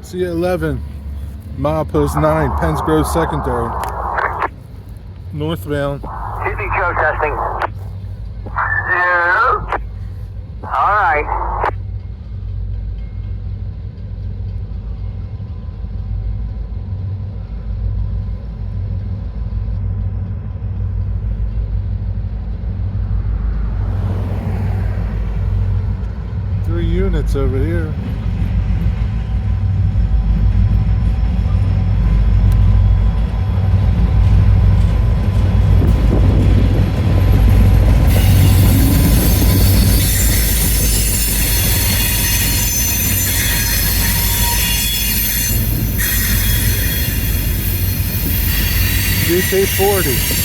CA-11, milepost 9, Pennsgrove Secondary, northbound. Sydney show testing. Yeah. All right. Three units over here. UK40.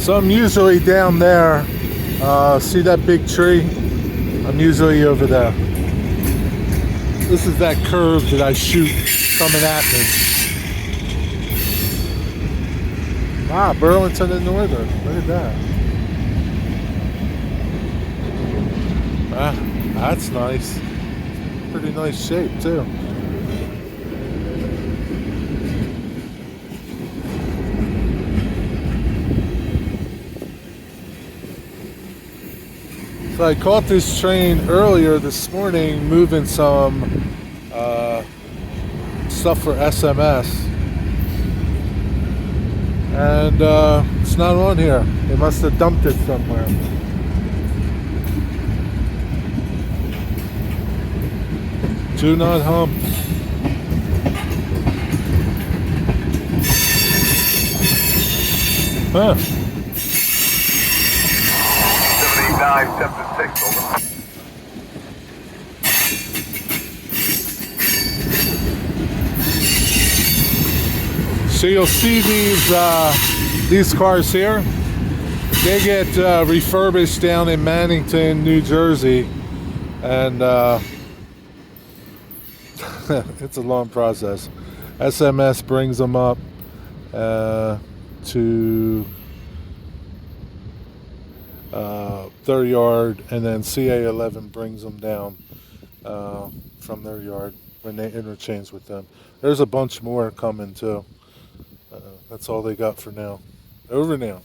So I'm usually down there. See that big tree? I'm usually over there. This is that curve that I shoot coming at me. Wow, Burlington and Northern. Look at that. Ah, that's nice. Pretty nice shape too. So I caught this train earlier this morning moving some stuff for SMS, and it's not on here. They must have dumped it somewhere. Do not hump. Huh. 7976, over. So you'll see these cars here. They get refurbished down in Mannington, New Jersey, and it's a long process. SMS brings them up to their yard, and then CA-11 brings them down from their yard when they interchange with them. There's a bunch more coming too. That's all they got for now. Over now.